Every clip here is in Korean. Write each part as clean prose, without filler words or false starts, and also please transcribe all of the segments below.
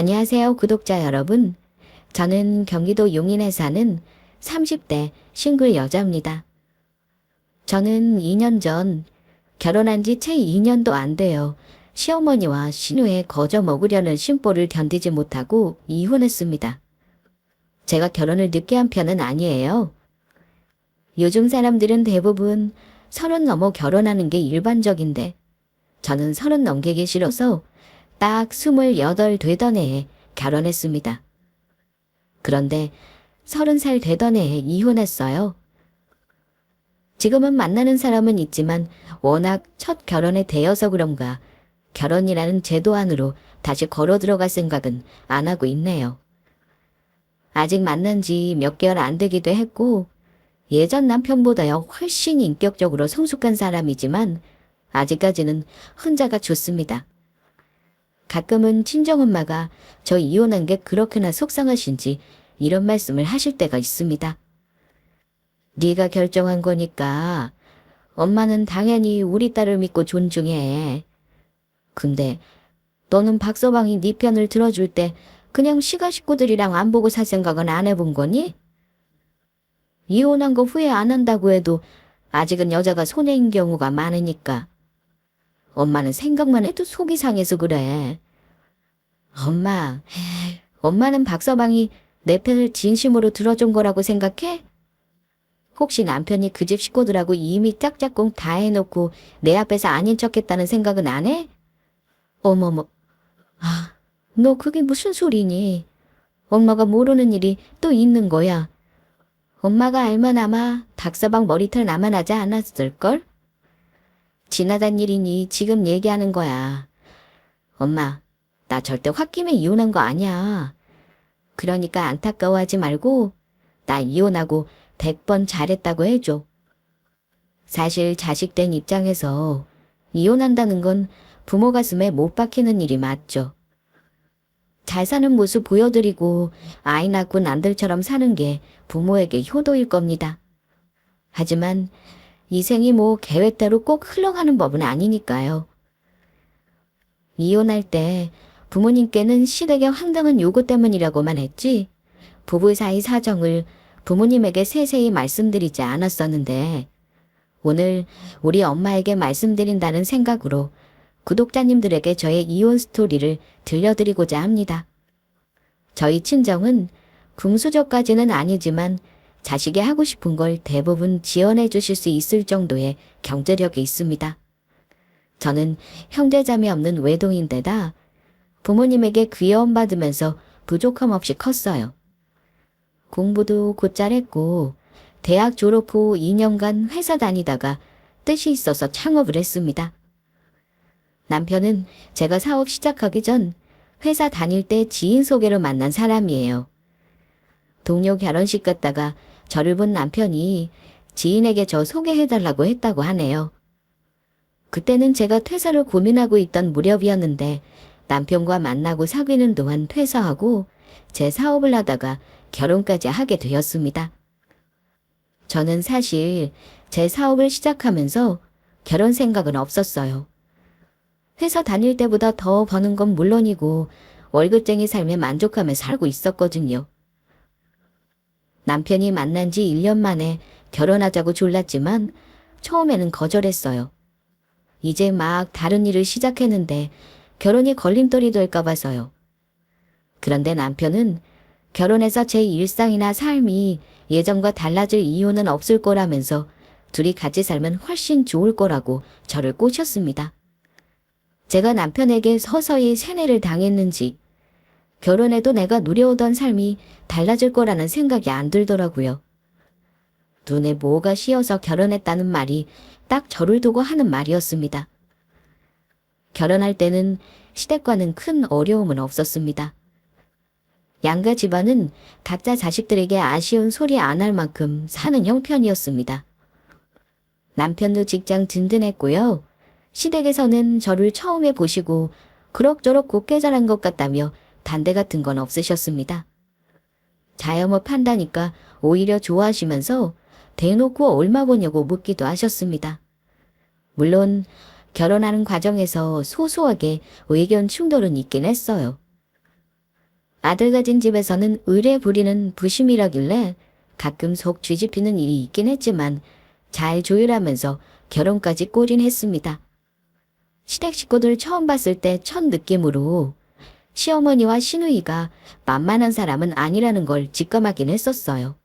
안녕하세요, 구독자 여러분. 저는 경기도 용인에 사는 30대 싱글 여자입니다. 저는 2년 전 결혼한 지 채 2년도 안 돼요. 시어머니와 신우에 거저 먹으려는 심보를 견디지 못하고 이혼했습니다. 제가 결혼을 늦게 한 편은 아니에요. 요즘 사람들은 대부분 30 넘어 결혼하는 게 일반적인데 저는 30 넘기기 싫어서 딱 28 되던 해에 결혼했습니다. 그런데 30살 되던 해에 이혼했어요. 지금은 만나는 사람은 있지만 워낙 첫 결혼에 대여서 그런가 결혼이라는 제도 안으로 다시 걸어 들어갈 생각은 안 하고 있네요. 아직 만난 지 몇 개월 안 되기도 했고 예전 남편보다요 훨씬 인격적으로 성숙한 사람이지만 아직까지는 혼자가 좋습니다. 가끔은 친정엄마가 저 이혼한 게 그렇게나 속상하신지 이런 말씀을 하실 때가 있습니다. 네가 결정한 거니까 엄마는 당연히 우리 딸을 믿고 존중해. 근데 너는 박서방이 네 편을 들어줄 때 그냥 시가 식구들이랑 안 보고 살 생각은 안 해본 거니? 이혼한 거 후회 안 한다고 해도 아직은 여자가 손해인 경우가 많으니까. 엄마는 생각만 해도 속이 상해서 그래. 엄마는 박서방이 내 편을 진심으로 들어준 거라고 생각해? 혹시 남편이 그 집 식구들하고 이미 짝짝꿍 다 해놓고 내 앞에서 아닌 척했다는 생각은 안 해? 어머머, 너 그게 무슨 소리니? 엄마가 모르는 일이 또 있는 거야. 엄마가 알면 아마 박서방 머리털 나만 하지 않았을걸? 지나간 일이니 지금 얘기하는 거야. 엄마, 나 절대 홧김에 이혼한 거 아니야. 그러니까 안타까워하지 말고 나 이혼하고 100번 잘했다고 해줘. 사실 자식 된 입장에서 이혼한다는 건 부모 가슴에 못 박히는 일이 맞죠. 잘 사는 모습 보여드리고 아이 낳고 남들처럼 사는 게 부모에게 효도일 겁니다. 하지만 이 생이 뭐 계획대로 꼭 흘러가는 법은 아니니까요. 이혼할 때 부모님께는 시댁의 황당한 요구 때문이라고만 했지 부부 사이 사정을 부모님에게 세세히 말씀드리지 않았었는데 오늘 우리 엄마에게 말씀드린다는 생각으로 구독자님들에게 저의 이혼 스토리를 들려드리고자 합니다. 저희 친정은 궁수저까지는 아니지만 자식이 하고 싶은 걸 대부분 지원해 주실 수 있을 정도의 경제력이 있습니다. 저는 형제자매 없는 외동인데다 부모님에게 귀여움 받으면서 부족함 없이 컸어요. 공부도 곧잘 했고 대학 졸업 후 2년간 회사 다니다가 뜻이 있어서 창업을 했습니다. 남편은 제가 사업 시작하기 전 회사 다닐 때 지인 소개로 만난 사람이에요. 동료 결혼식 갔다가 저를 본 남편이 지인에게 저 소개해달라고 했다고 하네요. 그때는 제가 퇴사를 고민하고 있던 무렵이었는데 남편과 만나고 사귀는 동안 퇴사하고 제 사업을 하다가 결혼까지 하게 되었습니다. 저는 사실 제 사업을 시작하면서 결혼 생각은 없었어요. 회사 다닐 때보다 더 버는 건 물론이고 월급쟁이 삶에 만족하며 살고 있었거든요. 남편이 만난 지 1년 만에 결혼하자고 졸랐지만 처음에는 거절했어요. 이제 막 다른 일을 시작했는데 결혼이 걸림돌이 될까 봐서요. 그런데 남편은 결혼해서 제 일상이나 삶이 예전과 달라질 이유는 없을 거라면서 둘이 같이 살면 훨씬 좋을 거라고 저를 꼬셨습니다. 제가 남편에게 서서히 세뇌를 당했는지 결혼해도 내가 누려오던 삶이 달라질 거라는 생각이 안 들더라고요. 눈에 뭐가 씌어서 결혼했다는 말이 딱 저를 두고 하는 말이었습니다. 결혼할 때는 시댁과는 큰 어려움은 없었습니다. 양가 집안은 각자 자식들에게 아쉬운 소리 안 할 만큼 사는 형편이었습니다. 남편도 직장 든든했고요. 시댁에서는 저를 처음에 보시고 그럭저럭 곱게 자란 것 같다며 반대 같은 건 없으셨습니다. 자영업 한다니까 오히려 좋아하시면서 대놓고 얼마 버냐고 묻기도 하셨습니다. 물론 결혼하는 과정에서 소소하게 의견 충돌은 있긴 했어요. 아들 가진 집에서는 의례 부리는 부심이라길래 가끔 속 뒤집히는 일이 있긴 했지만 잘 조율하면서 결혼까지 꼬린했습니다. 시댁 식구들 처음 봤을 때 첫 느낌으로 시어머니와 시누이가 만만한 사람은 아니라는 걸 직감하긴 했었어요.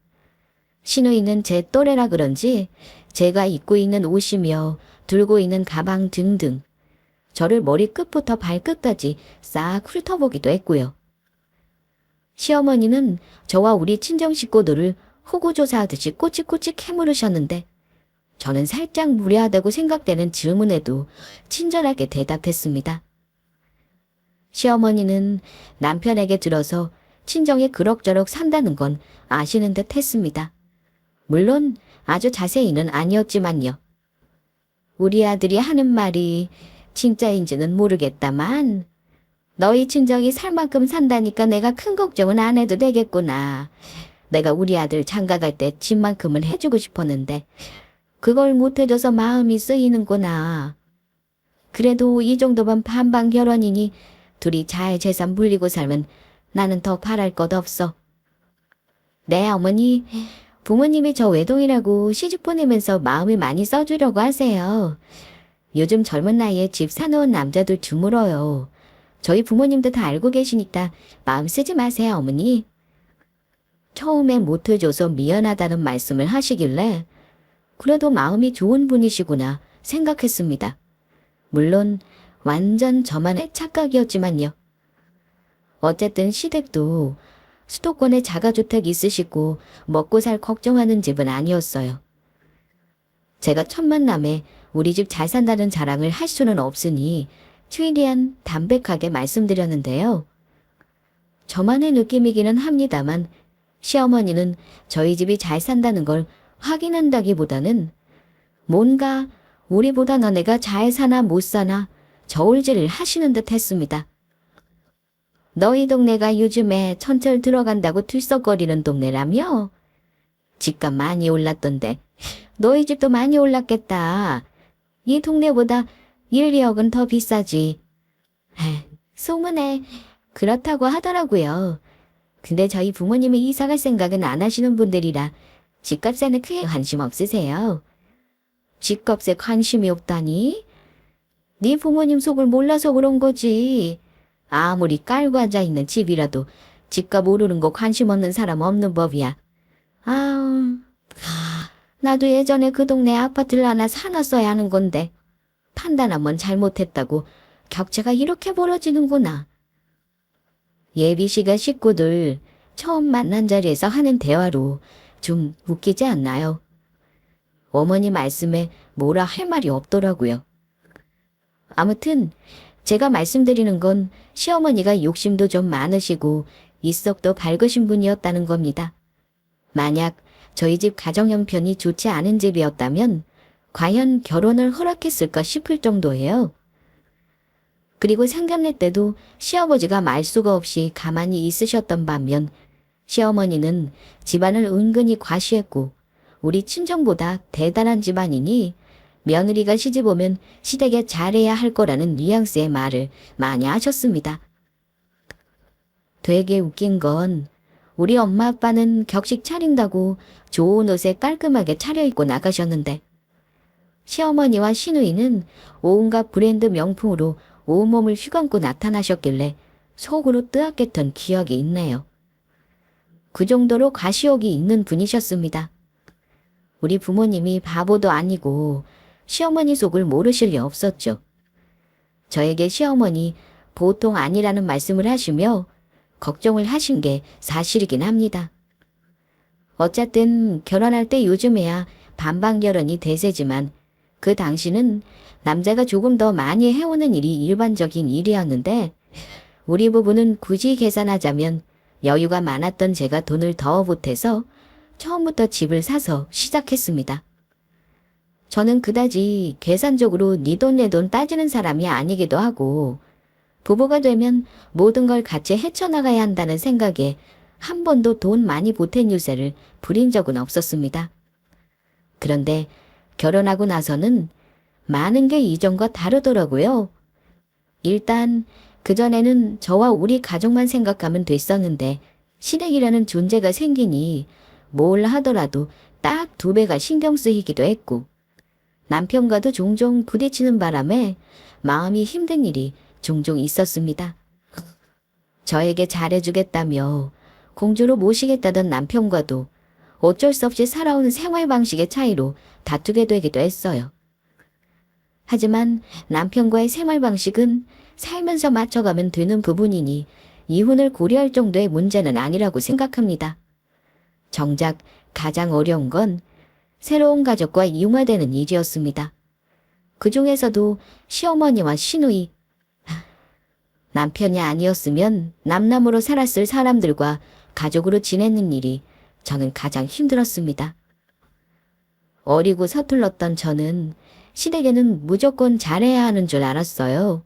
시누이는 제 또래라 그런지 제가 입고 있는 옷이며 들고 있는 가방 등등 저를 머리끝부터 발끝까지 싹 훑어보기도 했고요. 시어머니는 저와 우리 친정 식구들을 호구조사하듯이 꼬치꼬치 캐물으셨는데 저는 살짝 무례하다고 생각되는 질문에도 친절하게 대답했습니다. 시어머니는 남편에게 들어서 친정에 그럭저럭 산다는 건 아시는 듯 했습니다. 물론 아주 자세히는 아니었지만요. 우리 아들이 하는 말이 진짜인지는 모르겠다만 너희 친정이 살 만큼 산다니까 내가 큰 걱정은 안 해도 되겠구나. 내가 우리 아들 장가갈 때 집만큼은 해주고 싶었는데 그걸 못 해줘서 마음이 쓰이는구나. 그래도 이 정도면 반반 결혼이니 둘이 잘 재산 물리고 살면 나는 더 바랄 것 없어. 네, 어머니, 부모님이 저 외동이라고 시집 보내면서 마음을 많이 써주려고 하세요. 요즘 젊은 나이에 집 사놓은 남자들 드물어요. 저희 부모님도 다 알고 계시니까 마음 쓰지 마세요, 어머니. 처음에 못 해줘서 미안하다는 말씀을 하시길래 그래도 마음이 좋은 분이시구나 생각했습니다. 물론 완전 저만의 착각이었지만요. 어쨌든 시댁도 수도권에 자가주택 있으시고 먹고 살 걱정하는 집은 아니었어요. 제가 첫 만남에 우리 집 잘 산다는 자랑을 할 수는 없으니 최대한 담백하게 말씀드렸는데요. 저만의 느낌이기는 합니다만 시어머니는 저희 집이 잘 산다는 걸 확인한다기보다는 뭔가 우리보다 너네가 잘 사나 못 사나 저울질을 하시는 듯 했습니다. 너희 동네가 요즘에 천철 들어간다고 들썩거리는 동네라며? 집값 많이 올랐던데 너희 집도 많이 올랐겠다. 이 동네보다 1, 2억은 더 비싸지. 소문에 그렇다고 하더라고요. 근데 저희 부모님이 이사 갈 생각은 안 하시는 분들이라 집값에는 크게 관심 없으세요. 집값에 관심이 없다니? 네 부모님 속을 몰라서 그런 거지. 아무리 깔고 앉아있는 집이라도 집값 오르는 거 관심 없는 사람 없는 법이야. 나도 예전에 그 동네 아파트를 하나 사놨어야 하는 건데 판단 한번 잘못했다고 격차가 이렇게 벌어지는구나. 예비씨가 식구들 처음 만난 자리에서 하는 대화로 좀 웃기지 않나요? 어머니 말씀에 뭐라 할 말이 없더라고요. 아무튼 제가 말씀드리는 건 시어머니가 욕심도 좀 많으시고 이석도 밝으신 분이었다는 겁니다. 만약 저희 집 가정 형편이 좋지 않은 집이었다면 과연 결혼을 허락했을까 싶을 정도예요. 그리고 상견례 때도 시아버지가 말수가 없이 가만히 있으셨던 반면 시어머니는 집안을 은근히 과시했고 우리 친정보다 대단한 집안이니 며느리가 시집 오면 시댁에 잘해야 할 거라는 뉘앙스의 말을 많이 하셨습니다. 되게 웃긴 건 우리 엄마 아빠는 격식 차린다고 좋은 옷에 깔끔하게 차려입고 나가셨는데 시어머니와 시누이는 온갖 브랜드 명품으로 온몸을 휘감고 나타나셨길래 속으로 뜨악했던 기억이 있네요. 그 정도로 가시욕이 있는 분이셨습니다. 우리 부모님이 바보도 아니고 시어머니 속을 모르실 리 없었죠. 저에게 시어머니 보통 아니라는 말씀을 하시며 걱정을 하신 게 사실이긴 합니다. 어쨌든 결혼할 때 요즘에야 반반 결혼이 대세지만 그 당시는 남자가 조금 더 많이 해오는 일이 일반적인 일이었는데 우리 부부는 굳이 계산하자면 여유가 많았던 제가 돈을 더 보태서 처음부터 집을 사서 시작했습니다. 저는 그다지 계산적으로 네 돈 내 돈 따지는 사람이 아니기도 하고 부부가 되면 모든 걸 같이 헤쳐나가야 한다는 생각에 한 번도 돈 많이 보탠 유세를 부린 적은 없었습니다. 그런데 결혼하고 나서는 많은 게 이전과 다르더라고요. 일단 그전에는 저와 우리 가족만 생각하면 됐었는데 시댁이라는 존재가 생기니 뭘 하더라도 딱 2배가 신경 쓰이기도 했고 남편과도 종종 부딪히는 바람에 마음이 힘든 일이 종종 있었습니다. 저에게 잘해주겠다며 공주로 모시겠다던 남편과도 어쩔 수 없이 살아온 생활 방식의 차이로 다투게 되기도 했어요. 하지만 남편과의 생활 방식은 살면서 맞춰가면 되는 부분이니 이혼을 고려할 정도의 문제는 아니라고 생각합니다. 정작 가장 어려운 건 새로운 가족과 융화되는 일이었습니다. 그 중에서도 시어머니와 시누이, 남편이 아니었으면 남남으로 살았을 사람들과 가족으로 지내는 일이 저는 가장 힘들었습니다. 어리고 서툴렀던 저는 시댁에는 무조건 잘해야 하는 줄 알았어요.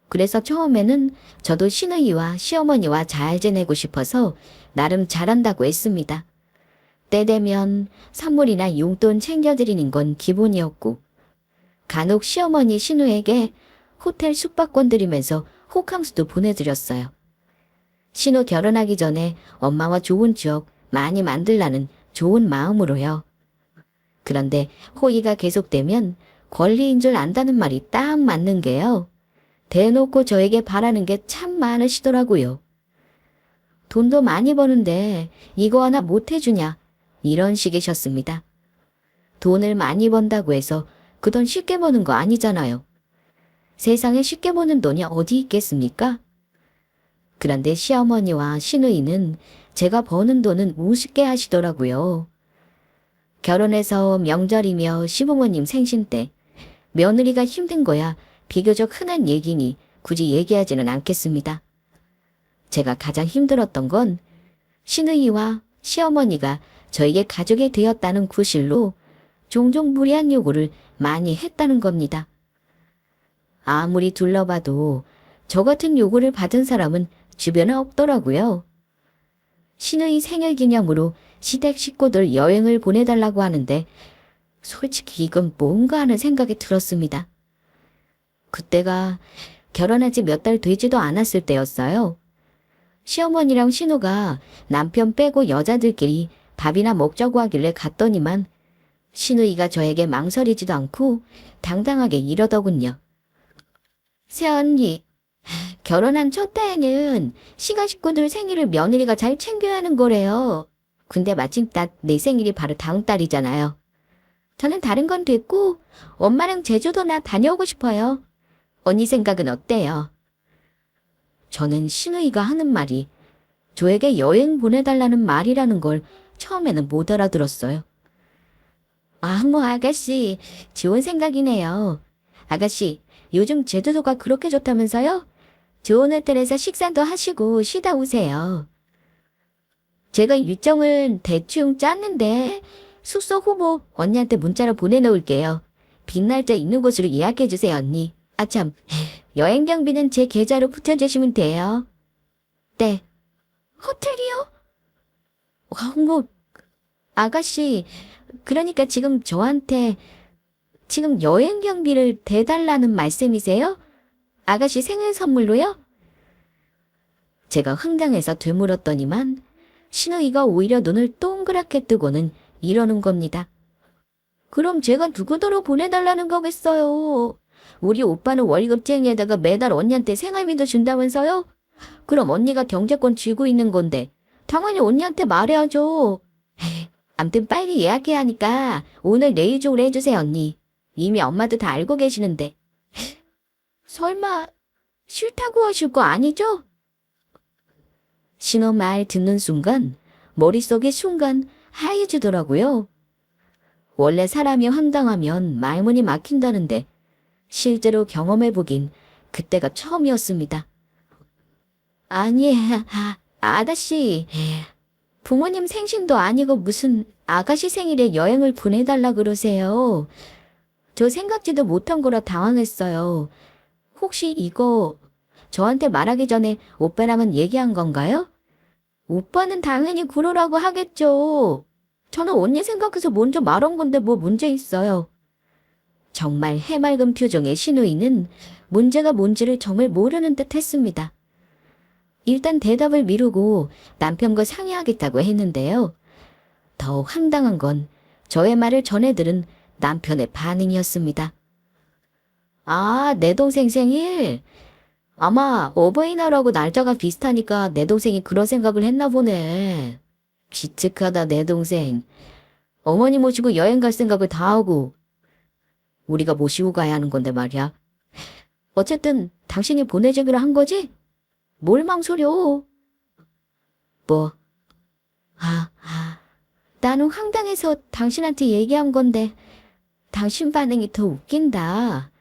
그래서 처음에는 저도 시누이와 시어머니와 잘 지내고 싶어서 나름 잘한다고 했습니다. 때 되면 선물이나 용돈 챙겨드리는 건 기본이었고 간혹 시어머니 시누에게 호텔 숙박권 드리면서 호캉스도 보내드렸어요. 신우 결혼하기 전에 엄마와 좋은 추억 많이 만들라는 좋은 마음으로요. 그런데 호의가 계속되면 권리인 줄 안다는 말이 딱 맞는 게요. 대놓고 저에게 바라는 게 참 많으시더라고요. 돈도 많이 버는데 이거 하나 못 해주냐 이런 식이셨습니다. 돈을 많이 번다고 해서 그 돈 쉽게 버는 거 아니잖아요. 세상에 쉽게 버는 돈이 어디 있겠습니까? 그런데 시어머니와 시누이는 제가 버는 돈은 우습게 하시더라고요. 결혼해서 명절이며 시부모님 생신 때 며느리가 힘든 거야 비교적 흔한 얘기니 굳이 얘기하지는 않겠습니다. 제가 가장 힘들었던 건 시누이와 시어머니가 저에게 가족이 되었다는 구실로 종종 무리한 요구를 많이 했다는 겁니다. 아무리 둘러봐도 저 같은 요구를 받은 사람은 주변에 없더라고요. 시누이 생일 기념으로 시댁 식구들 여행을 보내달라고 하는데 솔직히 이건 뭔가 하는 생각이 들었습니다. 그때가 결혼한 지 몇 달 되지도 않았을 때였어요. 시어머니랑 신우가 남편 빼고 여자들끼리 밥이나 먹자고 하길래 갔더니만 시누이가 저에게 망설이지도 않고 당당하게 이러더군요. 새언니, 결혼한 첫 해에는 시가 식구들 생일을 며느리가 잘 챙겨야 하는 거래요. 근데 마침 딱 내 생일이 바로 다음 달이잖아요. 저는 다른 건 됐고 엄마랑 제주도나 다녀오고 싶어요. 언니 생각은 어때요? 저는 시누이가 하는 말이 저에게 여행 보내달라는 말이라는 걸 처음에는 못 알아들었어요. 아가씨, 좋은 생각이네요. 아가씨, 요즘 제주도가 그렇게 좋다면서요? 좋은 호텔에서 식사도 하시고 쉬다 오세요. 제가 일정을 대충 짰는데 숙소 후보 언니한테 문자로 보내놓을게요. 빈날짜 있는 곳으로 예약해주세요, 언니. 아참, 여행 경비는 제 계좌로 붙여주시면 돼요. 네. 호텔이요? 아가씨, 그러니까 지금 저한테 지금 여행 경비를 대달라는 말씀이세요? 아가씨 생일 선물로요? 제가 흥당해서 되물었더니만 시누이가 오히려 눈을 동그랗게 뜨고는 이러는 겁니다. 그럼 제가 누구더러 보내달라는 거겠어요. 우리 오빠는 월급쟁이에다가 매달 언니한테 생활비도 준다면서요? 그럼 언니가 경제권 쥐고 있는 건데 당연히 언니한테 말해야죠. 암튼 빨리 예약해야 하니까 오늘 내일 중으로 해주세요, 언니. 이미 엄마도 다 알고 계시는데. 설마 싫다고 하실 거 아니죠? 신호 말 듣는 순간 머릿속이 순간 하얘지더라고요. 원래 사람이 황당하면 말문이 막힌다는데 실제로 경험해보긴 그때가 처음이었습니다. 아니, 아가씨, 부모님 생신도 아니고 무슨 아가씨 생일에 여행을 보내달라 그러세요. 저 생각지도 못한 거라 당황했어요. 혹시 이거 저한테 말하기 전에 오빠랑은 얘기한 건가요? 오빠는 당연히 그러라고 하겠죠. 저는 언니 생각해서 먼저 말한 건데 뭐 문제 있어요. 정말 해맑은 표정의 신우이는 문제가 뭔지를 정말 모르는 듯 했습니다. 일단 대답을 미루고 남편과 상의하겠다고 했는데요. 더 황당한 건 저의 말을 전해 들은 남편의 반응이었습니다. 아, 내 동생 생일? 아마 어버이날하고 날짜가 비슷하니까 내 동생이 그런 생각을 했나 보네. 기특하다, 내 동생. 어머니 모시고 여행 갈 생각을 다 하고 우리가 모시고 가야 하는 건데 말이야. 어쨌든 당신이 보내주기로 한 거지? 뭘 망설여? 뭐? 나는 황당해서 당신한테 얘기한 건데 당신 반응이 더 웃긴다.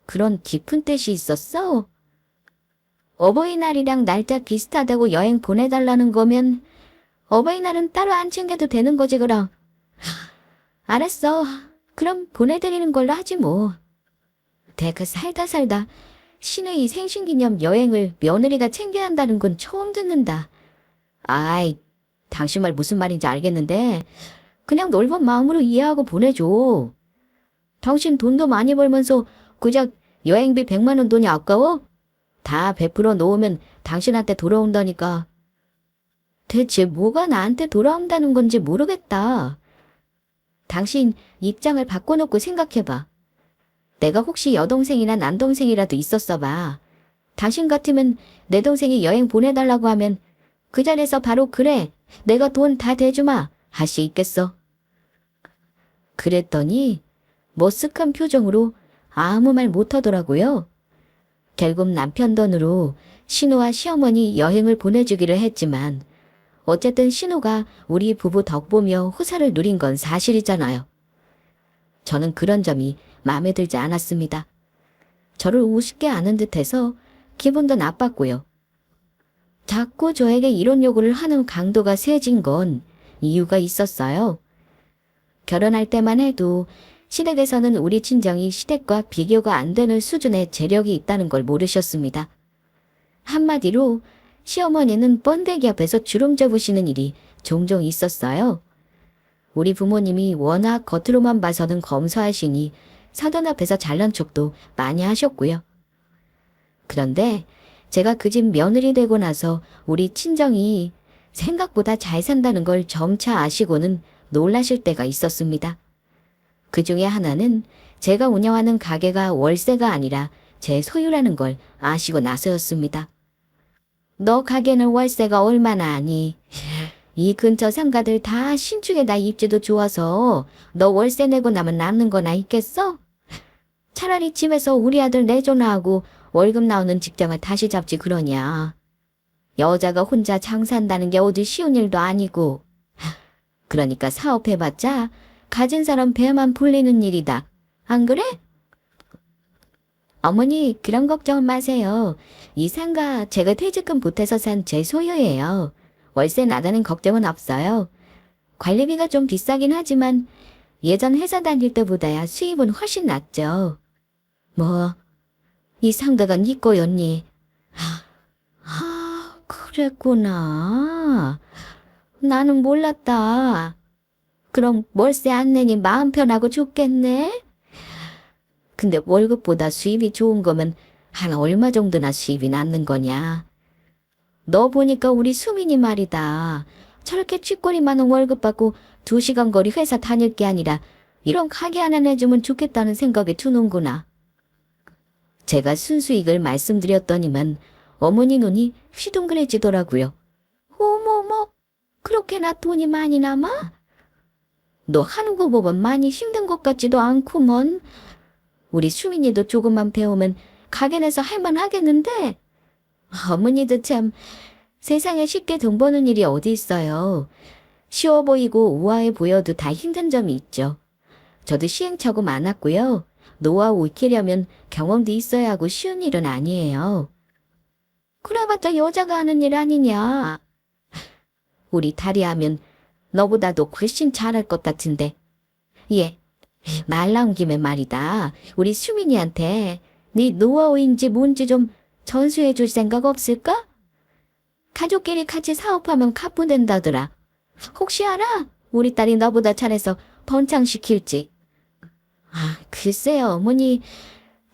그런 깊은 뜻이 있었어? 어버이날이랑 날짜 비슷하다고 여행 보내달라는 거면 어버이날은 따로 안 챙겨도 되는 거지 그럼. 알았어. 그럼 보내드리는 걸로 하지 뭐. 내가 살다 신의 생신기념 여행을 며느리가 챙겨야 한다는 건 처음 듣는다. 아이, 당신 말 무슨 말인지 알겠는데 그냥 넓은 마음으로 이해하고 보내줘. 당신 돈도 많이 벌면서 그저 여행비 100만 원 돈이 아까워? 다 베풀어 놓으면 당신한테 돌아온다니까. 대체 뭐가 나한테 돌아온다는 건지 모르겠다. 당신 입장을 바꿔놓고 생각해봐. 내가 혹시 여동생이나 남동생이라도 있었어 봐. 당신 같으면 내 동생이 여행 보내달라고 하면 그 자리에서 바로 그래, 내가 돈 다 대주마 할 수 있겠어. 그랬더니 머쓱한 표정으로 아무 말 못하더라고요. 결국 남편 돈으로 신우와 시어머니 여행을 보내주기로 했지만 어쨌든 신우가 우리 부부 덕보며 호사를 누린 건 사실이잖아요. 저는 그런 점이 마음에 들지 않았습니다. 저를 우습게 아는 듯해서 기분도 나빴고요. 자꾸 저에게 이런 요구를 하는 강도가 세진 건 이유가 있었어요. 결혼할 때만 해도 시댁에서는 우리 친정이 시댁과 비교가 안 되는 수준의 재력이 있다는 걸 모르셨습니다. 한마디로 시어머니는 번데기 앞에서 주름 잡으시는 일이 종종 있었어요. 우리 부모님이 워낙 겉으로만 봐서는 검소하시니 사돈 앞에서 잘난 척도 많이 하셨고요. 그런데 제가 그 집 며느리 되고 나서 우리 친정이 생각보다 잘 산다는 걸 점차 아시고는 놀라실 때가 있었습니다. 그 중에 하나는 제가 운영하는 가게가 월세가 아니라 제 소유라는 걸 아시고 나서였습니다. 너 가게는 월세가 얼마나 하니? 이 근처 상가들 다 신축에다 입지도 좋아서 너 월세 내고 나면 남는 거나 있겠어? 차라리 집에서 우리 아들 내조나 하고 월급 나오는 직장을 다시 잡지 그러냐. 여자가 혼자 장사한다는 게 어디 쉬운 일도 아니고. 그러니까 사업해봤자 가진 사람 배만 불리는 일이다. 안 그래? 어머니 그런 걱정 마세요. 이 상가 제가 퇴직금 보태서 산 제 소유예요. 월세 나가는 걱정은 없어요. 관리비가 좀 비싸긴 하지만 예전 회사 다닐 때보다야 수입은 훨씬 낫죠. 뭐, 이 상가가 네 거였니? 그랬구나. 나는 몰랐다. 그럼 월세 안 내니 마음 편하고 좋겠네? 근데 월급보다 수입이 좋은 거면 한 얼마 정도나 수입이 남는 거냐? 너 보니까 우리 수민이 말이다. 저렇게 쥐꼬리 많은 월급 받고 2시간 거리 회사 다닐 게 아니라 이런 가게 하나 내주면 좋겠다는 생각이 드는구나. 제가 순수익을 말씀드렸더니만 어머니 눈이 휘둥그레지더라고요. 어머머, 그렇게나 돈이 많이 남아? 너 하는 거 보면 많이 힘든 것 같지도 않구먼. 우리 수민이도 조금만 배우면 가게 내서 할만하겠는데? 어머니도 참 세상에 쉽게 돈 버는 일이 어디 있어요. 쉬워 보이고 우아해 보여도 다 힘든 점이 있죠. 저도 시행착오 많았고요. 노하우 익히려면 경험도 있어야 하고 쉬운 일은 아니에요. 그래봤자 여자가 하는 일 아니냐. 우리 다리 하면 너보다도 훨씬 잘할 것 같은데. 예, 말 나온 김에 말이다. 우리 수민이한테 네 노하우인지 뭔지 좀 전수해 줄 생각 없을까? 가족끼리 같이 사업하면 가뿐된다더라. 혹시 알아? 우리 딸이 너보다 잘해서 번창시킬지. 글쎄요, 어머니.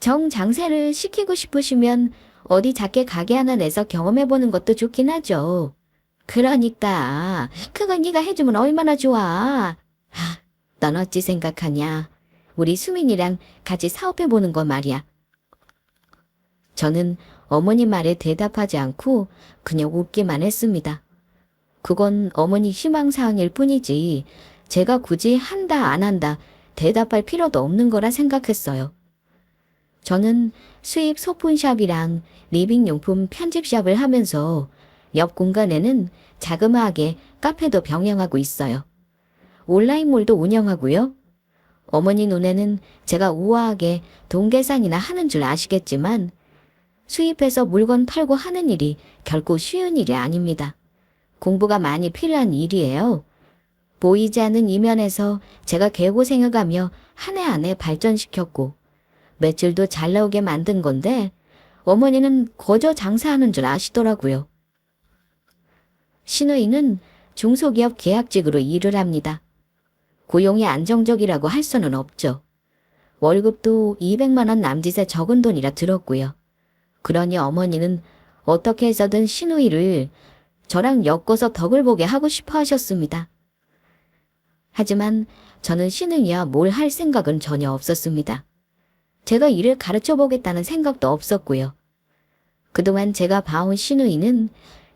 정장세를 시키고 싶으시면 어디 작게 가게 하나 내서 경험해보는 것도 좋긴 하죠. 그러니까 그걸 네가 해주면 얼마나 좋아. 넌 어찌 생각하냐? 우리 수민이랑 같이 사업해보는 거 말이야. 저는 어머니 말에 대답하지 않고 그냥 웃기만 했습니다. 그건 어머니 희망사항일 뿐이지 제가 굳이 한다 안 한다 대답할 필요도 없는 거라 생각했어요. 저는 수입 소품샵이랑 리빙용품 편집샵을 하면서 옆 공간에는 자그마하게 카페도 병행하고 있어요. 온라인몰도 운영하고요. 어머니 눈에는 제가 우아하게 돈 계산이나 하는 줄 아시겠지만 수입해서 물건 팔고 하는 일이 결코 쉬운 일이 아닙니다. 공부가 많이 필요한 일이에요. 보이지 않는 이면에서 제가 개고생해가며 한 해 한 해 발전시켰고 매출도 잘 나오게 만든 건데 어머니는 거저 장사하는 줄 아시더라고요. 신우이는 중소기업 계약직으로 일을 합니다. 고용이 안정적이라고 할 수는 없죠. 월급도 200만 원 남짓의 적은 돈이라 들었고요. 그러니 어머니는 어떻게 해서든 신우이를 저랑 엮어서 덕을 보게 하고 싶어 하셨습니다. 하지만 저는 신우이와 뭘 할 생각은 전혀 없었습니다. 제가 일을 가르쳐 보겠다는 생각도 없었고요. 그동안 제가 봐온 신우이는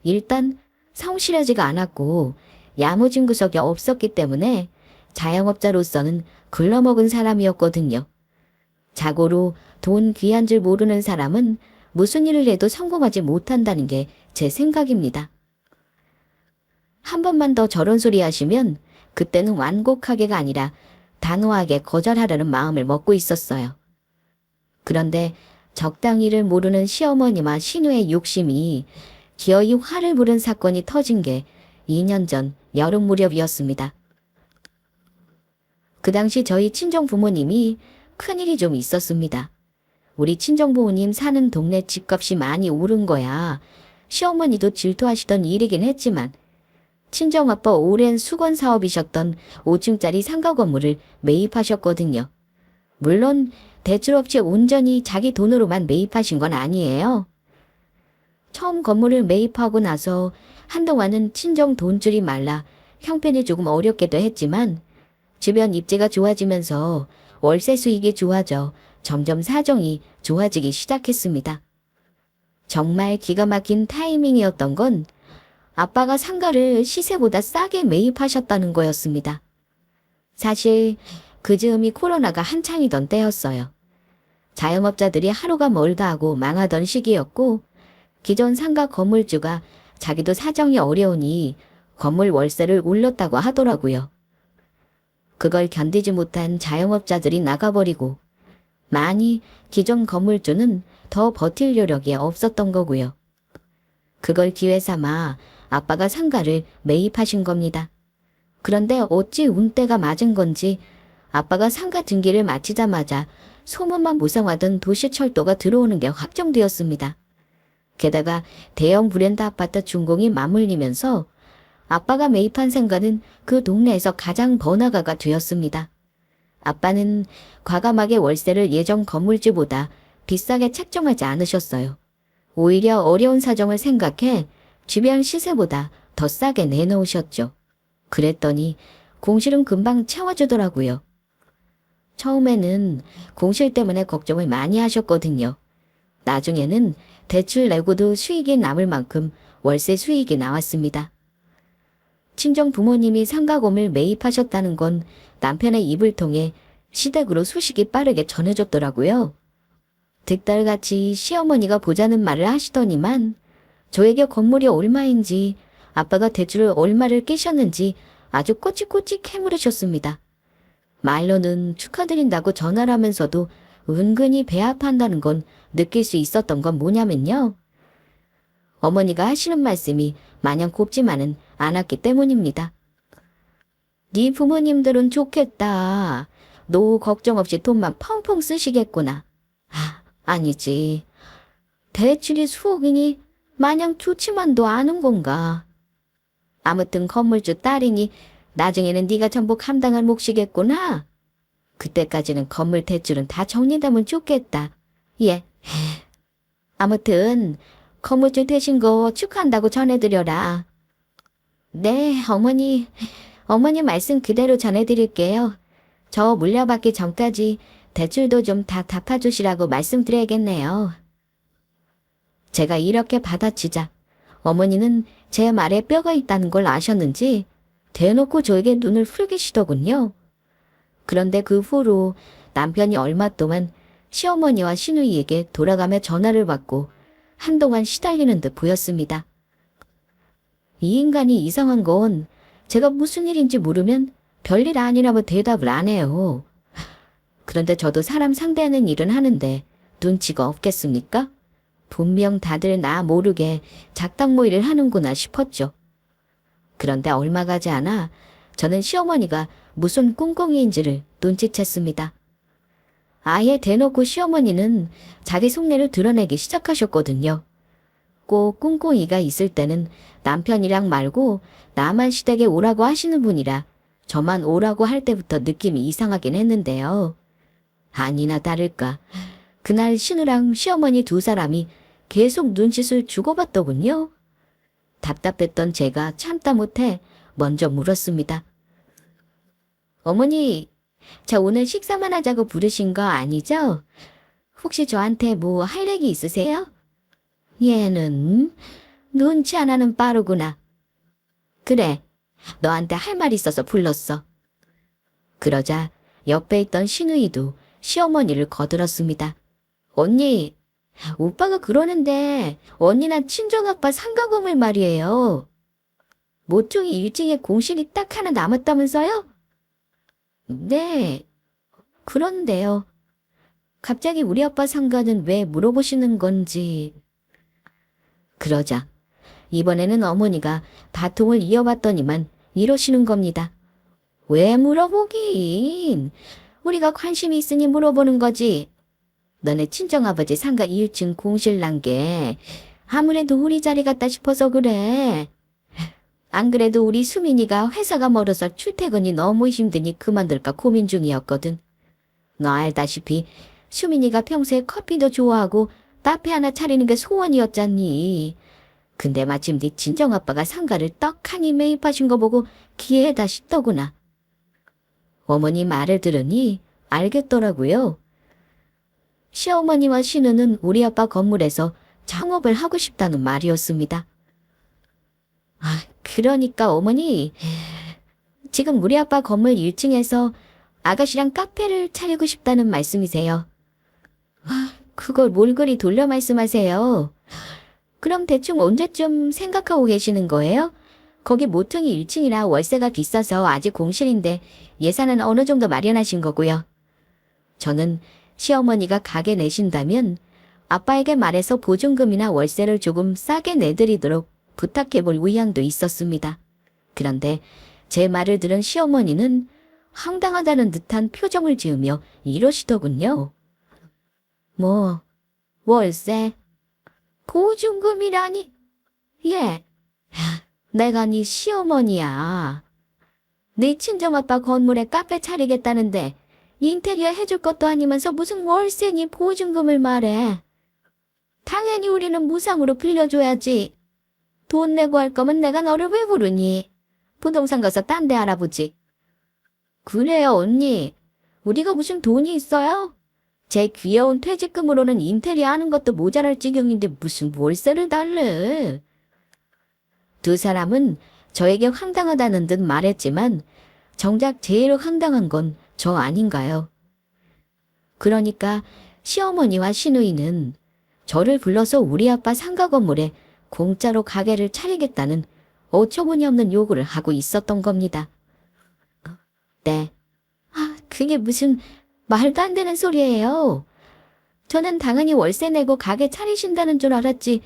일단 성실하지가 않았고 야무진 구석이 없었기 때문에 자영업자로서는 글러먹은 사람이었거든요. 자고로 돈 귀한 줄 모르는 사람은 무슨 일을 해도 성공하지 못한다는 게 제 생각입니다. 한 번만 더 저런 소리 하시면 그때는 완곡하게가 아니라 단호하게 거절하려는 마음을 먹고 있었어요. 그런데 적당히를 모르는 시어머니와 신우의 욕심이 기어이 화를 부른 사건이 터진 게 2년 전 여름 무렵이었습니다. 그 당시 저희 친정부모님이 큰일이 좀 있었습니다. 우리 친정부모님 사는 동네 집값이 많이 오른 거야. 시어머니도 질투하시던 일이긴 했지만 친정아빠 오랜 수건 사업이셨던 5층짜리 상가 건물을 매입하셨거든요. 물론 대출 없이 온전히 자기 돈으로만 매입하신 건 아니에요. 처음 건물을 매입하고 나서 한동안은 친정 돈줄이 말라 형편이 조금 어렵기도 했지만 주변 입지가 좋아지면서 월세 수익이 좋아져 점점 사정이 좋아지기 시작했습니다. 정말 기가 막힌 타이밍이었던 건 아빠가 상가를 시세보다 싸게 매입하셨다는 거였습니다. 사실 그 즈음이 코로나가 한창이던 때였어요. 자영업자들이 하루가 멀다 하고 망하던 시기였고 기존 상가 건물주가 자기도 사정이 어려우니 건물 월세를 올렸다고 하더라고요. 그걸 견디지 못한 자영업자들이 나가버리고 많이 기존 건물주는 더 버틸 여력이 없었던 거고요. 그걸 기회 삼아 아빠가 상가를 매입하신 겁니다. 그런데 어찌 운때가 맞은 건지 아빠가 상가 등기를 마치자마자 소문만 무성하던 도시철도가 들어오는 게 확정되었습니다. 게다가 대형 브랜드 아파트 준공이 맞물리면서 아빠가 매입한 상가는 그 동네에서 가장 번화가가 되었습니다. 아빠는 과감하게 월세를 예전 건물주보다 비싸게 책정하지 않으셨어요. 오히려 어려운 사정을 생각해 주변 시세보다 더 싸게 내놓으셨죠. 그랬더니 공실은 금방 채워주더라고요. 처음에는 공실 때문에 걱정을 많이 하셨거든요. 나중에는 대출 내고도 수익이 남을 만큼 월세 수익이 나왔습니다. 친정 부모님이 상가건물 매입하셨다는 건 남편의 입을 통해 시댁으로 소식이 빠르게 전해졌더라고요. 득달같이 시어머니가 보자는 말을 하시더니만 저에게 건물이 얼마인지 아빠가 대출을 얼마를 끼셨는지 아주 꼬치꼬치 캐물으셨습니다. 말로는 축하드린다고 전화를 하면서도 은근히 배 아파한다는 건 느낄 수 있었던 건 뭐냐면요. 어머니가 하시는 말씀이 마냥 곱지만은 않았기 때문입니다. 네 부모님들은 좋겠다. 너 걱정 없이 돈만 펑펑 쓰시겠구나. 아니지. 대출이 수억이니 마냥 좋지만도 않은 건가. 아무튼 건물주 딸이니 나중에는 네가 전부 감당할 몫이겠구나. 그때까지는 건물 대출은 다 정리되면 좋겠다. 예. 아무튼 건물주 되신 거 축하한다고 전해드려라. 네, 어머니 말씀 그대로 전해드릴게요. 저 물려받기 전까지 대출도 좀 다 갚아주시라고 말씀드려야겠네요. 제가 이렇게 받아치자 어머니는 제 말에 뼈가 있다는 걸 아셨는지 대놓고 저에게 눈을 풀기시더군요. 그런데 그 후로 남편이 얼마 동안 시어머니와 시누이에게 돌아가며 전화를 받고 한동안 시달리는 듯 보였습니다. 이 인간이 이상한 건 제가 무슨 일인지 물으면 별일 아니라고 대답을 안 해요. 그런데 저도 사람 상대하는 일은 하는데 눈치가 없겠습니까? 분명 다들 나 모르게 작당모의를 하는구나 싶었죠. 그런데 얼마 가지 않아 저는 시어머니가 무슨 꿍꿍이인지를 눈치챘습니다. 아예 대놓고 시어머니는 자기 속내를 드러내기 시작하셨거든요. 꼭 꿍꿍이가 있을 때는 남편이랑 말고 나만 시댁에 오라고 하시는 분이라 저만 오라고 할 때부터 느낌이 이상하긴 했는데요. 아니나 다를까 그날 신우랑 시어머니 두 사람이 계속 눈짓을 주고받더군요. 답답했던 제가 참다 못해 먼저 물었습니다. 어머니, 저 오늘 식사만 하자고 부르신 거 아니죠? 혹시 저한테 뭐 할 얘기 있으세요? 얘는 눈치 하나는 빠르구나. 그래, 너한테 할 말 있어서 불렀어. 그러자 옆에 있던 시누이도 시어머니를 거들었습니다. 언니, 오빠가 그러는데 언니나 친정아빠 상가건물 말이에요. 모퉁이 1층에 공실이 딱 하나 남았다면서요? 네, 그런데요. 갑자기 우리 아빠 상가는 왜 물어보시는 건지. 그러자 이번에는 어머니가 바통을 이어받더니만 이러시는 겁니다. 왜 물어보긴? 우리가 관심이 있으니 물어보는 거지. 너네 친정아버지 상가 1층 공실 난 게 아무래도 우리 자리 같다 싶어서 그래. 안 그래도 우리 수민이가 회사가 멀어서 출퇴근이 너무 힘드니 그만둘까 고민 중이었거든. 너 알다시피 수민이가 평소에 커피도 좋아하고 카페 하나 차리는 게 소원이었잖니. 근데 마침 네 친정아빠가 상가를 떡하니 매입하신 거 보고 기회다 싶더구나. 어머니 말을 들으니 알겠더라고요. 시어머니와 시누는 우리 아빠 건물에서 창업을 하고 싶다는 말이었습니다. 아, 그러니까 어머니, 지금 우리 아빠 건물 1층에서 아가씨랑 카페를 차리고 싶다는 말씀이세요. 아, 그걸 뭘 그리 돌려 말씀하세요. 그럼 대충 언제쯤 생각하고 계시는 거예요? 거기 모퉁이 1층이라 월세가 비싸서 아직 공실인데 예산은 어느 정도 마련하신 거고요. 저는 시어머니가 가게 내신다면 아빠에게 말해서 보증금이나 월세를 조금 싸게 내드리도록 부탁해볼 의향도 있었습니다. 그런데 제 말을 들은 시어머니는 황당하다는 듯한 표정을 지으며 이러시더군요. 뭐, 월세? 보증금이라니? 예, 내가 네 시어머니야. 네 친정아빠 건물에 카페 차리겠다는데 인테리어 해줄 것도 아니면서 무슨 월세니 보증금을 말해. 당연히 우리는 무상으로 빌려줘야지. 돈 내고 할 거면 내가 너를 왜 부르니? 부동산 가서 딴 데 알아보지. 그래요, 언니. 우리가 무슨 돈이 있어요? 제 귀여운 퇴직금으로는 인테리어 하는 것도 모자랄 지경인데 무슨 월세를 달래. 두 사람은 저에게 황당하다는 듯 말했지만 정작 제일 황당한 건 저 아닌가요? 그러니까 시어머니와 시누이는 저를 불러서 우리 아빠 상가 건물에 공짜로 가게를 차리겠다는 어처구니 없는 요구를 하고 있었던 겁니다. 네. 아, 그게 무슨 말도 안 되는 소리예요. 저는 당연히 월세 내고 가게 차리신다는 줄 알았지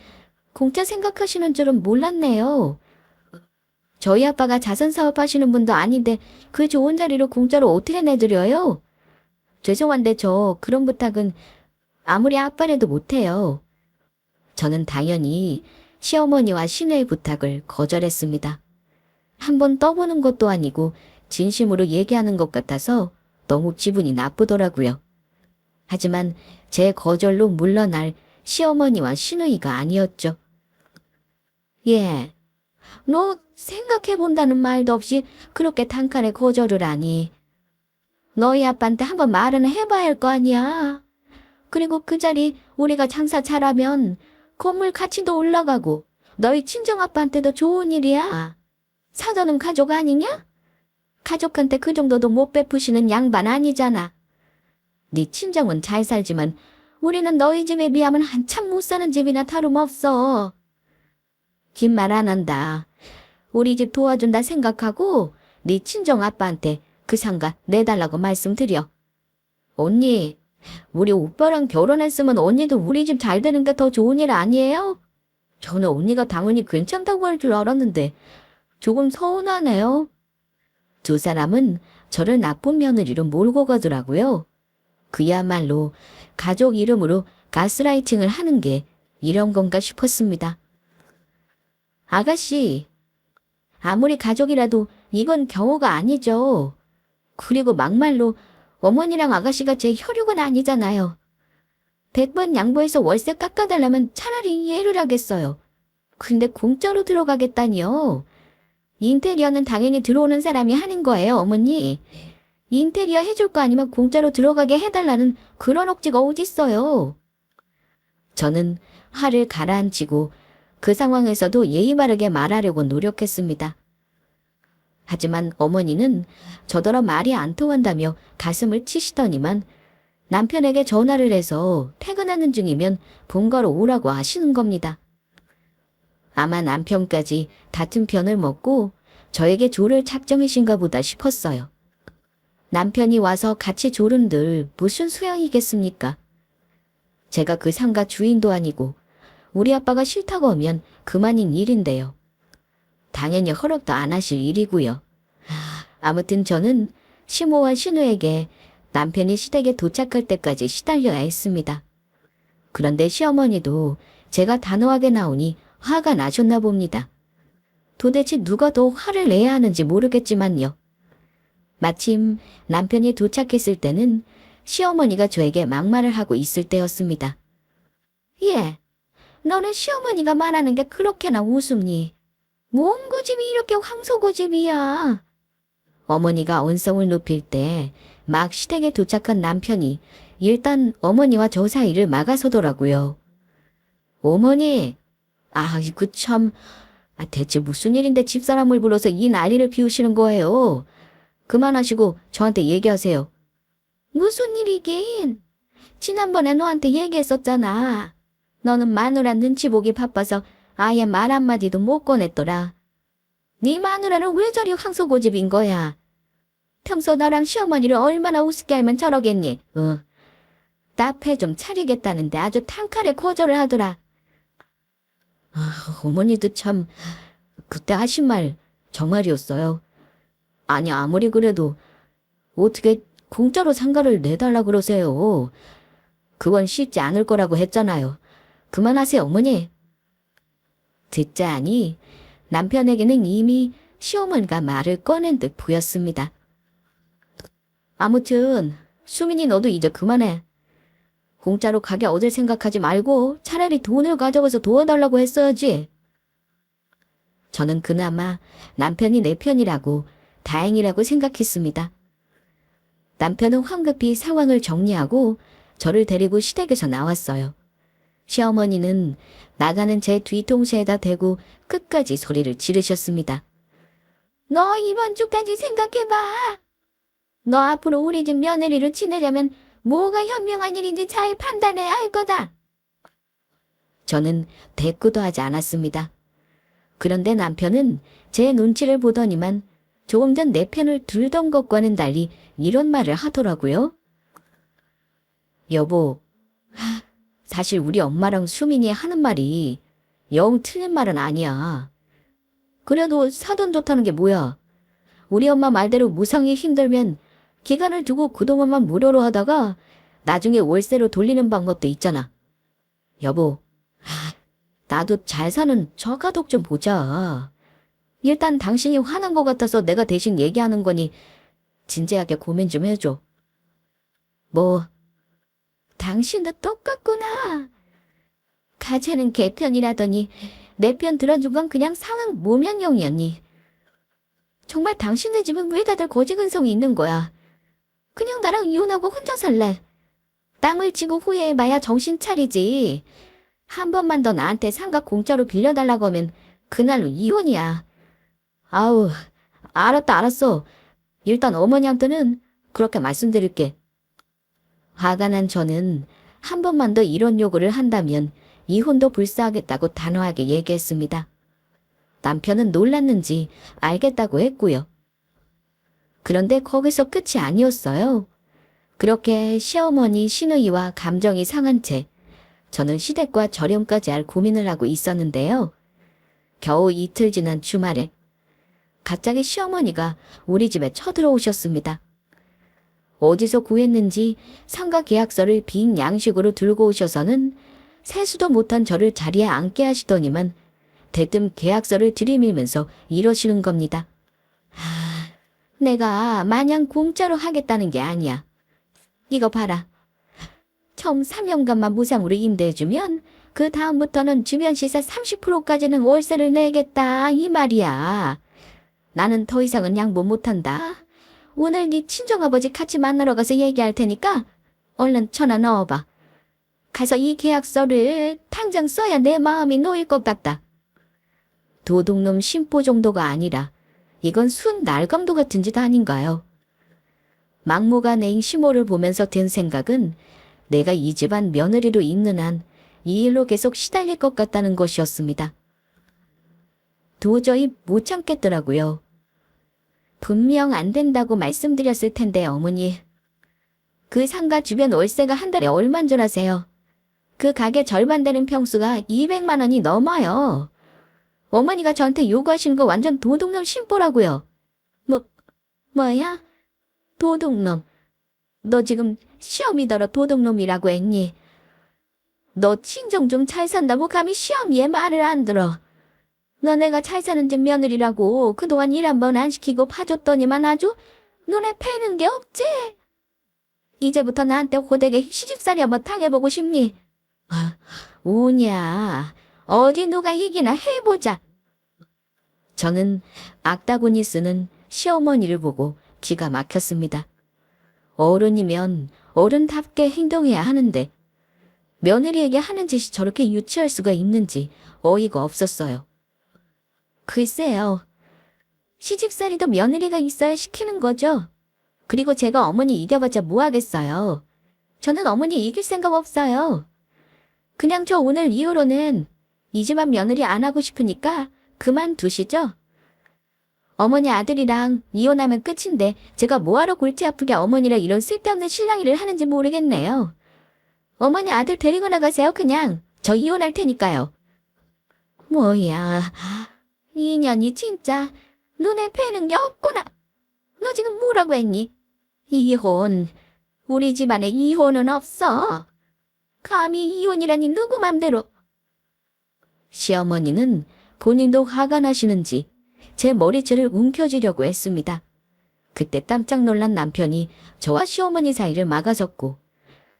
공짜 생각하시는 줄은 몰랐네요. 저희 아빠가 자선사업 하시는 분도 아닌데 그 좋은 자리로 공짜로 어떻게 내드려요? 죄송한데 저 그런 부탁은 아무리 아빠라도 못해요. 저는 당연히 시어머니와 시누의 부탁을 거절했습니다. 한번 떠보는 것도 아니고 진심으로 얘기하는 것 같아서 너무 기분이 나쁘더라고요. 하지만 제 거절로 물러날 시어머니와 시누이가 아니었죠. 예, 너 생각해본다는 말도 없이 그렇게 단칼에 거절을 하니. 너희 아빠한테 한번 말은 해봐야 할 거 아니야. 그리고 그 자리 우리가 장사 잘하면 건물 가치도 올라가고 너희 친정아빠한테도 좋은 일이야. 사돈은 가족 아니냐? 가족한테 그 정도도 못 베푸시는 양반 아니잖아. 네 친정은 잘 살지만 우리는 너희 집에 비하면 한참 못 사는 집이나 다름없어. 긴 말 안 한다. 우리 집 도와준다 생각하고 네 친정아빠한테 그 상가 내달라고 말씀드려. 언니, 우리 오빠랑 결혼했으면 언니도 우리 집 잘 되는 게 더 좋은 일 아니에요? 저는 언니가 당연히 괜찮다고 할 줄 알았는데 조금 서운하네요. 두 사람은 저를 나쁜 며느리로 몰고 가더라고요. 그야말로 가족 이름으로 가스라이팅을 하는 게 이런 건가 싶었습니다. 아가씨, 아무리 가족이라도 이건 경우가 아니죠. 그리고 막말로 어머니랑 아가씨가 제 혈육은 아니잖아요. 100번 양보해서 월세 깎아달라면 차라리 이해를 하겠어요. 근데 공짜로 들어가겠다니요. 인테리어는 당연히 들어오는 사람이 하는 거예요, 어머니. 인테리어 해줄 거 아니면 공짜로 들어가게 해달라는 그런 억지가 어딨어요. 저는 화를 가라앉히고 그 상황에서도 예의 바르게 말하려고 노력했습니다. 하지만 어머니는 저더러 말이 안 통한다며 가슴을 치시더니만 남편에게 전화를 해서 퇴근하는 중이면 본가로 오라고 하시는 겁니다. 아마 남편까지 같은 편을 먹고 저에게 조를 작정이신가 보다 싶었어요. 남편이 와서 같이 조른들 무슨 소용이겠습니까? 제가 그 상가 주인도 아니고 우리 아빠가 싫다고 하면 그만인 일인데요. 당연히 허락도 안 하실 일이고요. 아무튼 저는 시모와 신우에게 남편이 시댁에 도착할 때까지 시달려야 했습니다. 그런데 시어머니도 제가 단호하게 나오니 화가 나셨나 봅니다. 도대체 누가 더 화를 내야 하는지 모르겠지만요. 마침 남편이 도착했을 때는 시어머니가 저에게 막말을 하고 있을 때였습니다. 예, 너는 시어머니가 말하는 게 그렇게나 우습니? 뭔 고집이 이렇게 황소고집이야. 어머니가 언성을 높일 때 막 시댁에 도착한 남편이 일단 어머니와 저 사이를 막아서더라고요. 어머니, 이거 참, 대체 무슨 일인데 집사람을 불러서 이 난리를 피우시는 거예요. 그만하시고 저한테 얘기하세요. 무슨 일이긴? 지난번에 너한테 얘기했었잖아. 너는 마누라 눈치 보기 바빠서 아예 말 한마디도 못 꺼냈더라. 네 마누라는 왜 저리 황소고집인 거야? 평소 너랑 시어머니를 얼마나 우습게 알면 저러겠니? 나패 좀 차리겠다는데 아주 단칼에 거절을 하더라. 어머니도 참 그때 하신 말 정말이었어요. 아니 아무리 그래도 어떻게 공짜로 상가를 내달라 그러세요. 그건 쉽지 않을 거라고 했잖아요. 그만하세요 어머니. 듣자 하니 남편에게는 이미 시어머니가 말을 꺼낸 듯 보였습니다. 아무튼 수민이 너도 이제 그만해. 공짜로 가게 얻을 생각하지 말고 차라리 돈을 가져가서 도와달라고 했어야지. 저는 그나마 남편이 내 편이라고 다행이라고 생각했습니다. 남편은 황급히 상황을 정리하고 저를 데리고 시댁에서 나왔어요. 시어머니는 나가는 제 뒤통수에다 대고 끝까지 소리를 지르셨습니다. 너 이번 주까지 생각해봐. 너 앞으로 우리 집 며느리로 지내려면 뭐가 현명한 일인지 잘 판단해야 할 거다. 저는 대꾸도 하지 않았습니다. 그런데 남편은 제 눈치를 보더니만 조금 전 내 편을 들던 것과는 달리 이런 말을 하더라고요. 여보, 사실 우리 엄마랑 수민이 하는 말이 영 틀린 말은 아니야. 그래도 사돈 좋다는 게 뭐야. 우리 엄마 말대로 무상히 힘들면 기간을 두고 그동안만 무료로 하다가 나중에 월세로 돌리는 방법도 있잖아. 여보, 나도 잘 사는 저 가족 좀 보자. 일단 당신이 화난 것 같아서 내가 대신 얘기하는 거니 진지하게 고민 좀 해줘. 뭐, 당신도 똑같구나. 가재는 개편이라더니 내 편 들어준 건 그냥 상황 모면용이었니. 정말 당신네 집은 왜 다들 고지근성이 있는 거야. 그냥 나랑 이혼하고 혼자 살래. 땅을 치고 후회해봐야 정신 차리지. 한 번만 더 나한테 상가 공짜로 빌려달라고 하면 그날로 이혼이야. 아우, 알았어. 일단 어머니한테는 그렇게 말씀드릴게. 화가 난 저는 한 번만 더 이런 요구를 한다면 이혼도 불사하겠다고 단호하게 얘기했습니다. 남편은 놀랐는지 알겠다고 했고요. 그런데 거기서 끝이 아니었어요. 그렇게 시어머니 시누이와 감정이 상한 채 저는 시댁과 절연까지 할 고민을 하고 있었는데요. 겨우 이틀 지난 주말에 갑자기 시어머니가 우리 집에 쳐들어오셨습니다. 어디서 구했는지 상가 계약서를 빈 양식으로 들고 오셔서는 세수도 못한 저를 자리에 앉게 하시더니만 대뜸 계약서를 들이밀면서 이러시는 겁니다. 내가 마냥 공짜로 하겠다는 게 아니야. 이거 봐라. 처음 3년간만 무상으로 임대해주면 그 다음부터는 주변 시세 30%까지는 월세를 내겠다 이 말이야. 나는 더 이상은 양보 못한다. 오늘 네 친정아버지 같이 만나러 가서 얘기할 테니까 얼른 전화 넣어봐. 가서 이 계약서를 당장 써야 내 마음이 놓일 것 같다. 도둑놈 심보 정도가 아니라 이건 순 날감도 같은 짓 아닌가요? 막무가 내인 시모를 보면서 든 생각은 내가 이 집안 며느리로 있는 한 이 일로 계속 시달릴 것 같다는 것이었습니다. 도저히 못 참겠더라고요. 분명 안 된다고 말씀드렸을 텐데 어머니. 그 상가 주변 월세가 한 달에 얼만 줄 아세요? 그 가게 절반 되는 평수가 200만 원이 넘어요. 어머니가 저한테 요구하시는 거 완전 도둑놈 심보라고요. 뭐야? 도둑놈. 너 지금 시어미더러 도둑놈이라고 했니? 너 친정 좀 잘 산다고 감히 시어미의 말을 안 들어. 너네가 잘 사는 집 며느리라고 그동안 일 한 번 안 시키고 봐줬더니만 아주 눈에 패는 게 없지? 이제부터 나한테 호되게 시집살이 한번 당해보고 싶니? 오냐, 어디 누가 이기나 해보자. 저는 악다구니 쓰는 시어머니를 보고 기가 막혔습니다. 어른이면 어른답게 행동해야 하는데 며느리에게 하는 짓이 저렇게 유치할 수가 있는지 어이가 없었어요. 글쎄요. 시집살이도 며느리가 있어야 시키는 거죠. 그리고 제가 어머니 이겨봤자 뭐 하겠어요. 저는 어머니 이길 생각 없어요. 그냥 저 오늘 이후로는 이 집안 며느리 안 하고 싶으니까 그만두시죠. 어머니 아들이랑 이혼하면 끝인데 제가 뭐하러 골치 아프게 어머니랑 이런 쓸데없는 실랑이를 하는지 모르겠네요. 어머니 아들 데리고 나가세요 그냥. 저 이혼할 테니까요. 뭐야. 이 년이 진짜 눈에 뵈는 게 없구나. 너 지금 뭐라고 했니? 이혼. 우리 집안에 이혼은 없어. 감히 이혼이라니 누구 맘대로. 시어머니는 본인도 화가 나시는지 제 머리채를 움켜쥐려고 했습니다. 그때 깜짝 놀란 남편이 저와 시어머니 사이를 막아섰고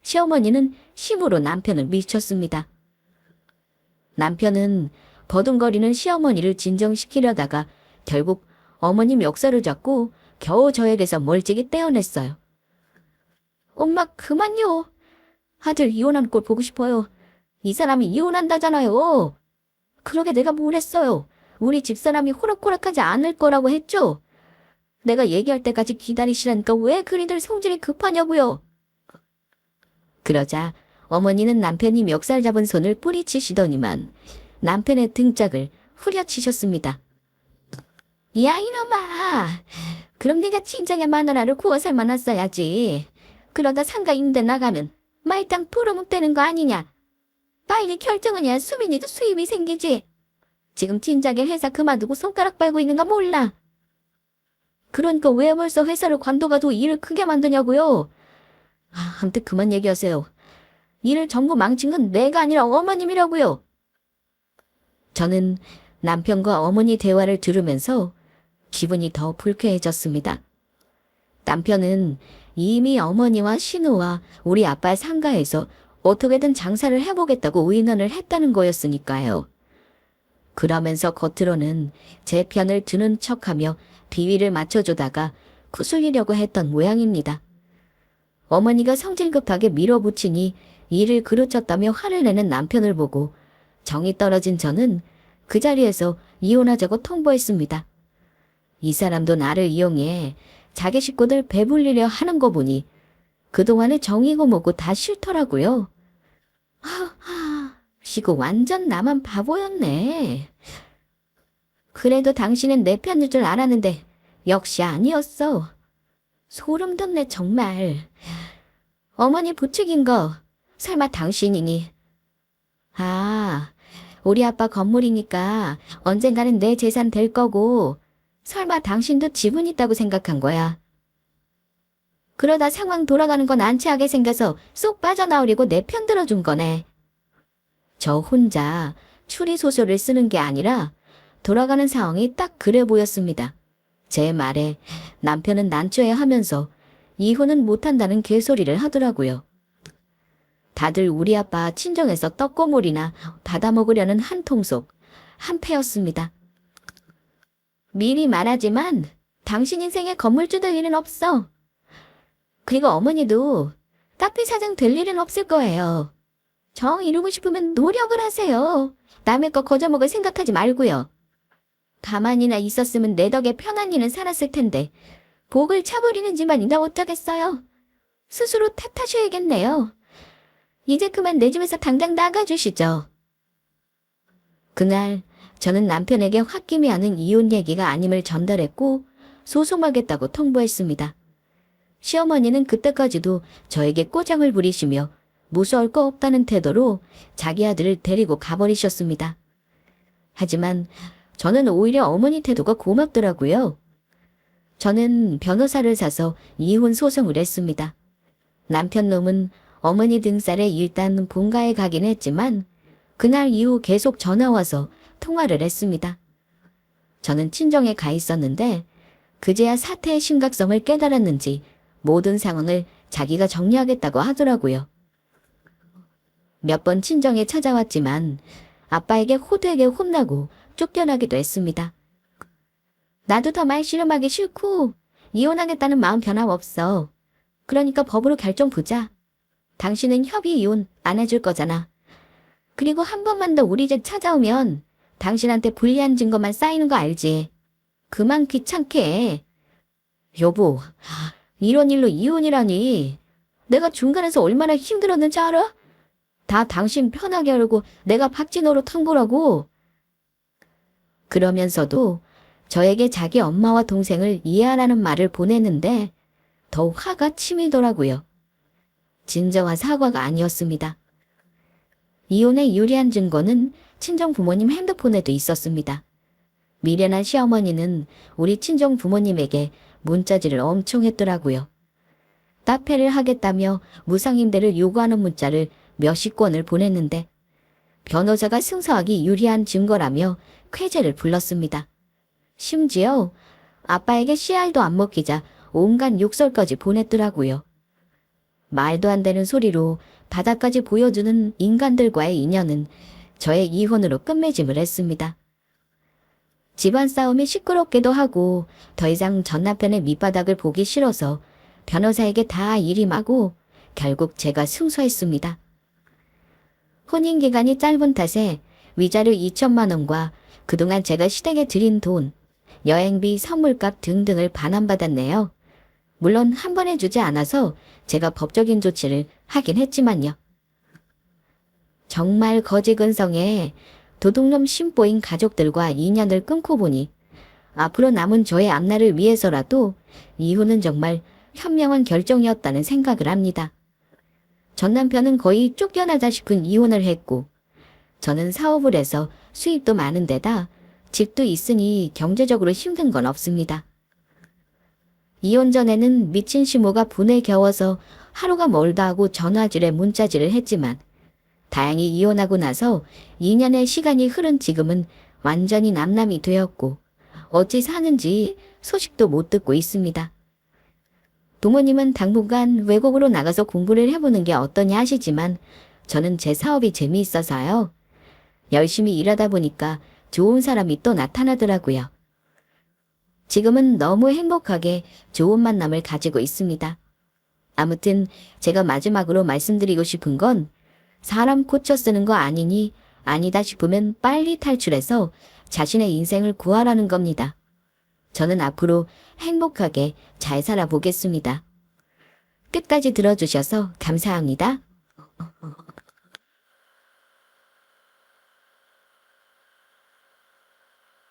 시어머니는 힘으로 남편을 밀쳤습니다. 남편은 버둥거리는 시어머니를 진정시키려다가 결국 어머니 멱살을 잡고 겨우 저에게서 멀찍이 떼어냈어요. 엄마 그만요. 아들 이혼한 꼴 보고 싶어요. 이 사람이 이혼한다잖아요. 그러게 내가 뭘 했어요. 우리 집사람이 호락호락하지 않을 거라고 했죠. 내가 얘기할 때까지 기다리시라니까 왜 그리들 성질이 급하냐고요. 그러자 어머니는 남편이 멱살 잡은 손을 뿌리치시더니만 남편의 등짝을 후려치셨습니다. 야 이놈아. 그럼 네가 친정에 마누라를 구워 삶아놨어야지. 그러다 상가 임대 나가면 말짱 부르묵대는 거 아니냐. 빨리 결정은 해야 수빈이도 수입이 생기지. 지금 진작에 회사 그만두고 손가락 빨고 있는 거 몰라. 그러니까 왜 벌써 회사를 관둬가도 일을 크게 만드냐고요. 아무튼 그만 얘기하세요. 일을 전부 망친 건 내가 아니라 어머님이라고요. 저는 남편과 어머니 대화를 들으면서 기분이 더 불쾌해졌습니다. 남편은 이미 어머니와 신우와 우리 아빠 상가에서 어떻게든 장사를 해보겠다고 의논을 했다는 거였으니까요. 그러면서 겉으로는 제 편을 드는 척하며 비위를 맞춰주다가 구슬리려고 했던 모양입니다. 어머니가 성질급하게 밀어붙이니 일을 그르쳤다며 화를 내는 남편을 보고 정이 떨어진 저는 그 자리에서 이혼하자고 통보했습니다. 이 사람도 나를 이용해 자기 식구들 배불리려 하는 거 보니 그동안의 정이고 뭐고 다 싫더라고요. 시고 완전 나만 바보였네. 그래도 당신은 내 편일 줄 알았는데 역시 아니었어. 소름 돋네 정말. 어머니 부추긴 거 설마 당신이니? 우리 아빠 건물이니까 언젠가는 내 재산 될 거고 설마 당신도 지분 있다고 생각한 거야. 그러다 상황 돌아가는 건 안치하게 생겨서 쏙 빠져나오려고 내 편 들어준 거네. 저 혼자 추리소설을 쓰는 게 아니라 돌아가는 상황이 딱 그래 보였습니다. 제 말에 남편은 난처해 하면서 이혼은 못한다는 개소리를 하더라고요. 다들 우리 아빠 친정에서 떡고물이나 받아먹으려는 한 통속, 한 패였습니다. 미리 말하지만 당신 인생에 건물주 될 일은 없어. 그리고 어머니도 카페 사장 될 일은 없을 거예요. 정 이루고 싶으면 노력을 하세요. 남의 거 거저먹을 생각하지 말고요. 가만히나 있었으면 내 덕에 편한 일은 살았을 텐데 복을 차버리는 집안이나 어쩌겠어요. 스스로 탓하셔야겠네요. 이제 그만 내 집에서 당장 나가주시죠. 그날 저는 남편에게 홧김이 하는 이혼 얘기가 아님을 전달했고 소송하겠다고 통보했습니다. 시어머니는 그때까지도 저에게 꼬장을 부리시며 무서울 거 없다는 태도로 자기 아들을 데리고 가버리셨습니다. 하지만 저는 오히려 어머니 태도가 고맙더라고요. 저는 변호사를 사서 이혼 소송을 했습니다. 남편 놈은 어머니 등살에 일단 본가에 가긴 했지만 그날 이후 계속 전화와서 통화를 했습니다. 저는 친정에 가 있었는데 그제야 사태의 심각성을 깨달았는지 모든 상황을 자기가 정리하겠다고 하더라고요. 몇 번 친정에 찾아왔지만 아빠에게 호되게 혼나고 쫓겨나기도 했습니다. 나도 더 말 씨름하기 싫고 이혼하겠다는 마음 변함없어. 그러니까 법으로 결정 보자. 당신은 협의 이혼 안 해줄 거잖아. 그리고 한 번만 더 우리 집 찾아오면 당신한테 불리한 증거만 쌓이는 거 알지? 그만 귀찮게 해. 여보, 이런 일로 이혼이라니. 내가 중간에서 얼마나 힘들었는지 알아? 다 당신 편하게 하려고 내가 박진호로 한 거라고. 그러면서도 저에게 자기 엄마와 동생을 이해하라는 말을 보내는데 더 화가 치밀더라고요. 진정한 사과가 아니었습니다. 이혼에 유리한 증거는 친정 부모님 핸드폰에도 있었습니다. 미련한 시어머니는 우리 친정 부모님에게 문자질을 엄청 했더라고요. 카페를 하겠다며 무상임대를 요구하는 문자를 몇십 건을 보냈는데 변호사가 승소하기 유리한 증거라며 쾌재를 불렀습니다. 심지어 아빠에게 씨알도 안 먹히자 온갖 욕설까지 보냈더라고요. 말도 안 되는 소리로 바닥까지 보여주는 인간들과의 인연은 저의 이혼으로 끝맺음을 했습니다. 집안 싸움이 시끄럽기도 하고 더 이상 전 남편의 밑바닥을 보기 싫어서 변호사에게 다 일임하고 결국 제가 승소했습니다. 혼인기간이 짧은 탓에 위자료 2천만 원과 그동안 제가 시댁에 드린 돈, 여행비, 선물값 등등을 반환받았네요. 물론 한 번에 주지 않아서 제가 법적인 조치를 하긴 했지만요. 정말 거지근성에 도둑놈 심보인 가족들과 인연을 끊고 보니 앞으로 남은 저의 앞날을 위해서라도 이혼은 정말 현명한 결정이었다는 생각을 합니다. 전 남편은 거의 쫓겨나자 싶은 이혼을 했고 저는 사업을 해서 수입도 많은 데다 집도 있으니 경제적으로 힘든 건 없습니다. 이혼 전에는 미친 시모가 분에 겨워서 하루가 멀다 하고 전화질에 문자질을 했지만 다행히 이혼하고 나서 2년의 시간이 흐른 지금은 완전히 남남이 되었고 어찌 사는지 소식도 못 듣고 있습니다. 부모님은 당분간 외국으로 나가서 공부를 해보는 게 어떠냐 하시지만 저는 제 사업이 재미있어서요. 열심히 일하다 보니까 좋은 사람이 또 나타나더라고요. 지금은 너무 행복하게 좋은 만남을 가지고 있습니다. 아무튼 제가 마지막으로 말씀드리고 싶은 건 사람 고쳐 쓰는 거 아니니 아니다 싶으면 빨리 탈출해서 자신의 인생을 구하라는 겁니다. 저는 앞으로 행복하게 잘 살아보겠습니다. 끝까지 들어주셔서 감사합니다.